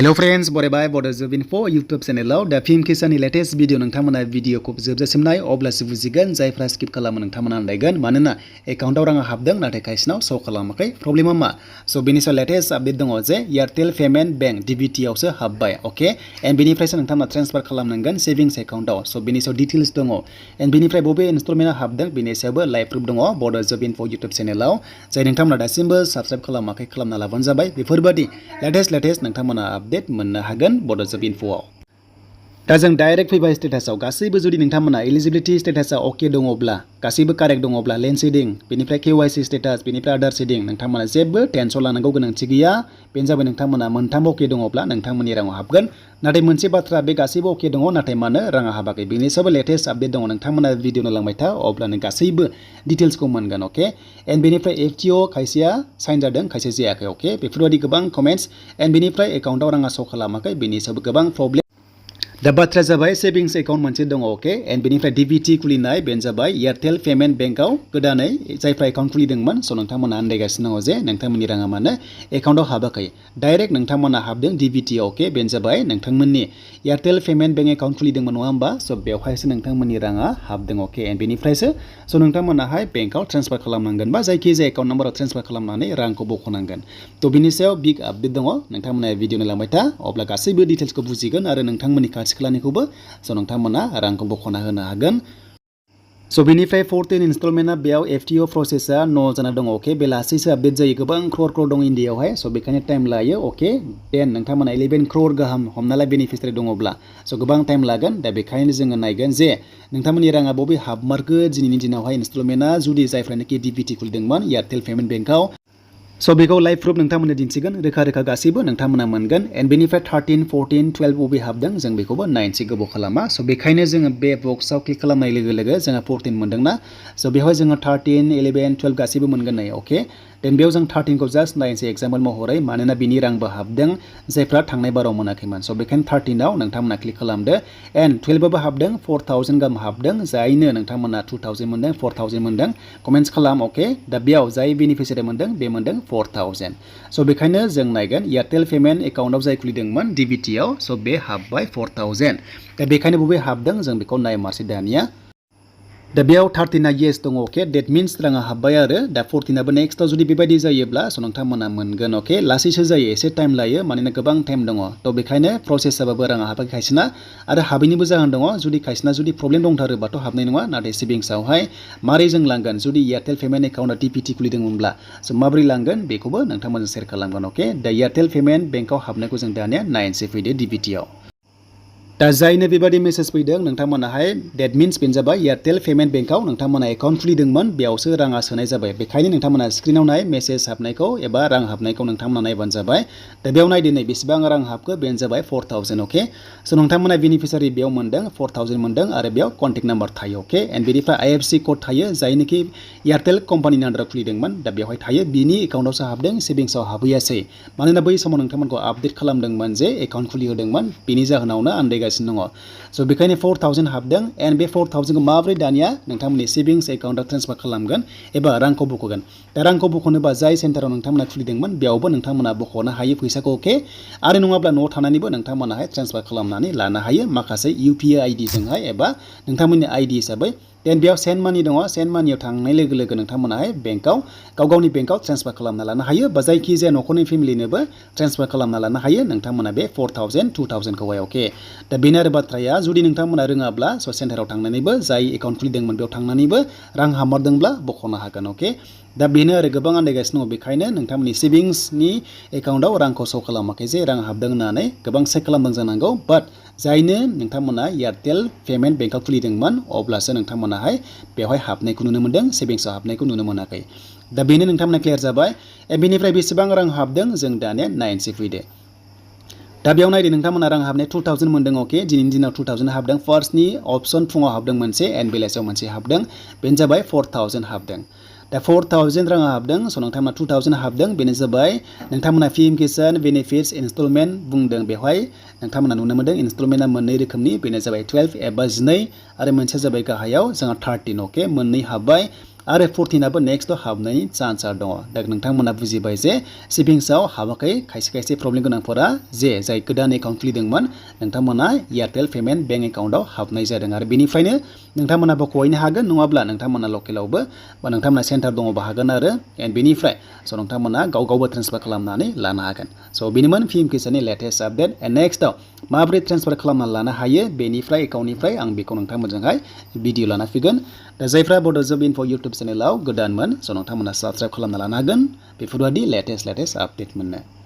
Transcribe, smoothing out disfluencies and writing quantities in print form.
Hello friends, बरायबाय Bodo info YouTube चेनेलाव दा film किसाननि latest video नोंथांमोना भिडिअखौ जोबजासिम नाय अब्लासो बुजिगोन जायफ्रा स्किप खालामो नोंथांमोना आन्दायगोन मानोना एकाउन्टाव राङा हाबदों नाथाय खायसेनाव शो खालामाखै प्रब्लेमा मा सो बेनि सायाव लेटेस्ट आपडेट दङ जे Airtel पेमेन्ट बैंक DBT आवसो हाबबाय ओके एन्ड बेनिफ्रायसो नोंथांमोना ट्रेन्सफार खालामनांगोन सेभिंग्स एकाउन्टाव सो बेनि सायाव डिटेल्स दङ एन्ड बेनिफ्राय बबे इनस्टलमेन्टआ हाबदों बेनि सायावबो लाइभ प्रुफ दङ Bodo info YouTube चेनेलाव जाय नोंथांमोना दासिमबो साबस्क्राइब खालामाखै खालामना लाबानो जाबाय बेफोरबादि लेटेस्ट नोंथांमोना आपडेट मोननो हागोन Bodo info दा जों डाइरेक्ट फैबाय स्टेटासआव गासैबो जुदि नोंथांमोना एलिजिबिलिटी स्टेटासआ ओके दङब्ला गासैबो कारेक्ट दङब्ला लेन्ड सेडिं बेनिफ्राय KYC स्टेटास बेनिफ्राय आदार सेडिं नोंथांमोना जेबो टेनसन लानांगौ गोनांथि गैया बेनो जाबाय नोंथांमोना मोनथाम ओके दङब्ला नोंथांमोननि राङाव हाबगोन नाथाय मोनसे बाथ्रा बे गासैबो ओके दङ नाथाय मानो राङा हाबाखै बेनि सायाव लेटेस्ट आपडेट दङ नोंथांमोना भिडिअ नायलांबाय था अब्लानो गासैबो डिटेल्सखौ मोनगोन ओके एन्ड बेनिफ्राय FTO खायसेया साइन जादों खायसे जायाखै ओके बेफोरबायदि गोबां कमेन्ट्स एन्ड बेनिफ्राय एकाउन्टाव राङा शो खालामाखै बेनि सायाव गोबां प्रब्लेम दा बाथ्राया जाबाय सेभिंग्स एकाउन्ट मोनसे दङ ओके एन्ड बेनिफ्राय DBT खुलिनाय बेनो जाबाय एयारटेल पेमेन्ट बेंकआव गोदानै जायफ्रा एकाउन्ट खुलिदोंमोन स' नोंथांमोना आन्दायगासिनो दङ जे नोंथांमोननि राङा मानो एकाउन्टाव हाबाखै डाइरेक्ट नोंथांमोना हाबदों DBT ओके बेनो जाबाय नोंथांमोननि एयारटेल पेमेन्ट बेंक एकाउन्ट खुलिदोंमोन नङा होमबा स' बेवहायसो नोंथांमोननि राङा हाबदों ओके एन्ड बेनिफ्रायसो स' नोंथांमोनाहाय बेंकआव ट्रेन्सफार खालामनांगोन बा जायखिजाया एकाउन्ट नाम्बाराव ट्रेन्सफार खालामनानै रांखौ बख'नांगोन थ' बिनि सायाव बिग आपडेट दङ नोंथांमोना भिडिअ नायलांबाय था अब्ला गासैबो डिटेल्सखौ बुजिगोन आरो नोंथांमोननि खाथि खालानिखौबो स' नोंथांमोना रांखौ बख'ना होनो हागोन स' बेनिफ्राय 14 इनस्टलमेन्टआ बेयाव FTO प्रसेसआ न' जाना दङ ओके बेलासिसो आपडेट जायो गोबां क्र'र दं इन्डियायावहाय स' बेखायनो टाइम लायो ओके देन नोंथांमोना 11 क्र'र गाहाम हमनाला बेनिफिसियारि दङब्ला स' गोबां टाइम लागोन दा बेखायनो जोङो नायगोन जे नोंथांमोननि राङा बबे हाबमारखो दिनैनि दिनावहाय इनस्टलमेन्टआ जुदि जायफ्रानोखि DBT खुलिदोंमोन एयारटेल पेमेन्ट बेंकआव स' बेखौ लाइभ प्रुफ नोंथांमोननो दिन्थिगोन रोखा गासैबो नोंथांमोना मोनगोन एन्ड बेनिफ्राय 13, 14, 12 बबे हाबदों जों बेखौबो नायनोसै गोबाव खालामा स' बेखायनो जोङो बे बक्सआव क्लिक खालामनाय लोगो जोंहा 14 मोनदोंना स' बेवहाय जोङो 13, 11, 12 गासैबो मोनगोन नै ओके देन बेयाव जों 13खौ जास्ट नायनोसै एग्जाम्पल महरै मानोना बिनि रांबो हाबदों जायफ्रा थांनाय बाराव मोनाखैमोन स' बेखायनो 13आव नोंथांमोना क्लिक खालामदो एन्ड 12बाबो हाबदों 4000 गाहाम हाबदों जायनो नोंथांमोना 2000 मोनदों 4000 मोनदों कमेन्ट्स खालाम ओके दा बेयाव जाय बेनिफिसियारि मोनदों बे मोनदों 4000 स' बेखायनो जों नायगोन एयारटेल पेमेन्ट एकाउन्टआव जाय खुलिदोंमोन DBT आव स' बे हाबबाय 4000 दा बेखायनो बबे हाबदों जों बेखौ नायमारसै दानिया दा बेयाव 13आ येस दङ ओके डेट मिन्स राङा हाबबाय आरो दा 14आबो नेक्स्टआव जुदि बेबायदि जायोब्ला स' नोंथांमोना मोनगोन ओके लासैसो जायो एसे टाइम लायो मानोना गोबां टाइम दङ थ' बेखायनो प्रसेस जाबाबो राङा हाबाखै खायसेना आरो हाबैनिबो जाहोन दङ जुदि खायसेना जुदि प्रब्लेम दंथारोबाथ' हाबनाय नङा नाथाय सेभिंग्सआवहाय मारै जों लांगोन जुदि एयारटेल पेमेन्ट एकाउन्टआ DBT खुलिदोंमोनब्ला स' माबोरै लांगोन बेखौबो नोंथांमोनजों शेयार खालामगोन ओके दा एयारटेल पेमेन्ट बेंकआव हाबनायखौ जों दानिया नायनोसै फैदो DBT आव दा जायनो बेबायदि मेसेज फैदों नोंथांमोनाहाय डेट मिन्स बेनो जाबाय एयारटेल पेमेन्ट बेंकआव नोंथांमोना एकाउन्ट खुलिदोंमोन बेयावसो राङा सोनाय जाबाय बेखायनो नोंथांमोना स्क्रिनाव नाय मेसेज हाबनायखौ एबा रां हाबनायखौ नोंथांमोना नायबानो जाबाय दा बेयाव नायदो नै बेसेबां रां हाबखो बेनो जाबाय 4000 ओके स' नोंथांमोना बेनिफिसियारि बेयाव मोनदों 4000 मोनदों आरो बेयाव कन्टेक्ट नाम्बार थायो ओके एन्ड बेनिफ्राय IFSC कड थायो जायनोखि एयारटेल कम्पानिनि आन्दाराव खुलिदोंमोन दा बेवहाय थायो बिनि एकाउन्टआवसो हाबदों सेभिंग्सआव हाबहैयासै मानोना बै समाव नोंथांमोनखौ आपडेट खालामदोंमोन जे एकाउन्ट खुलिहोदोंमोन बिनि जाहोनावनो आन्दायगासिनो दङ स' बेखायनो 4000 हाबदों एन्ड बे 4000खौ माबोरै दानिया नोंथांमोननि सेभिंग्स एकाउन्टआव ट्रेन्सफार खालामगोन एबा रांखौ बख'गोन दा रांखौ बख'नोबा जाय सेन्टाराव नोंथांमोना खुलिदोंमन बेयावबो नोंथांमोना बख'नो हायो फैसाखौ ओके आरो नङाब्ला न'आव थानानैबो नोंथांमोनाहाय ट्रेन्सफार खालामनानै लानो हायो माखासे UPI ID जोंहाय एबा नोंथांमोननि ID हिसाबै देन बेयाव सेन्ड मानि दङ सेन्ड मानियाव थांनाय लोगो नोंथांमोनाहाय बेंकआव गावनि बेंकआव ट्रेन्सफार खालामना लानो हायो बा जायखिजाया न'खरनि फेमिलिनोबो ट्रेन्सफार खालामना लानो हायो नोंथांमोना बे 4000, 2000खौहाय ओके दा बेनो आरो बाथ्राया जुदि नोंथांमोना रोङाब्ला स' सेन्टाराव थांनानैबो जाय एकाउन्ट खुलिदोंमोन बेयाव थांनानैबो रां हाबमारदोंब्ला बख'नो हागोन ओके दा बेनो आरो गोबां आन्दायगासिनो दङ बेखायनो नोंथांमोननि सेभिंग्सनि एकाउन्टआव रांखौ शो खालामाखै जे रां हाबदों होननानै गोबां चेक खालामदों जानांगौ बाट जायनो नोंथांमोना एयारटेल पेमेन्ट बेंकआव खुलिदोंमोन अब्लासो नोंथांमोनाहाय बेवहाय हाबनायखौ नुनो मोनदों सेभिंग्सआव हाबनायखौ नुनो मोनाखै दा बेनो नोंथांमोना क्लियार जाबाय बेनिफ्राय बेसेबां रां हाबदों जों दानिया नायनोसै फैदो दा बेयाव नायदो नोंथांमोना रां हाबनाय 2000 मोनदों ओके दिनैनि दिनाव 2000 हाबदों फार्स्टनि अपसन फुङाव हाबदों मोनसे एन्ड बेलासियाव मोनसे हाबदों बेनो जाबाय 4000 हाबदों दा 4000 राङा हाबदों स' नोंथांमोना 2000 हाबदों बेनो जाबाय नोंथांमोना फिल्म किसान बेनिफिट्स इनस्टलमेन्ट बुंदों बेवहाय नोंथांमोना नुनो मोनदों इनस्टलमेन्टआ मोननै रोखोमनि बेनो जाबाय 12 एबा 12 आरो मोनसेया जाबाय गाहायाव जोंहा 13 ओके मोननै हाबबाय आरो 14 नेक्स्टआव हाबनायनि चान्स दङ। दा नोंथांमोना बुजिबाय जे सेभिंसआव हाबाखै खायसे प्रब्लेम गोनांफोरा जे जाय गोदान एकाउन्ट खुलिदोंमोन नोंथांमोना एयारटेल पेमेन्ट बेंक एकाउन्टआव हाबनाय जादों आरो बेनिफ्रायनो नोंथांमोना बख'हैनो हागोन, नङाब्ला नोंथांमोना लकेलावबो बा नोंथांमोना सेन्टार दङबा हागोन आरो एन्ड बेनिफ्राय स' नोंथांमोना गावबो ट्रेन्सफार खालामनानै लानो हागोन। स' बेनोमोन पिएम किसाननि लेटेस्ट आपडेट। एन्ड नेक्स्टआव माबोरै ट्रेन्सफार खालामनानै लानो हायो बेनिफ्राय एकाउन्टनिफ्राय आं बेखौ नोंथांमोनजोंहाय भिडिअ लाना फैगोन। दा जायफ्रा बड' जब इनफो इउटुब चेनेलाव गोदानमोन स' नोंथांमोना साबस्क्राइब खालामना लानो हागोन बेफोरबायदि लेटेस्ट आपडेट मोननो।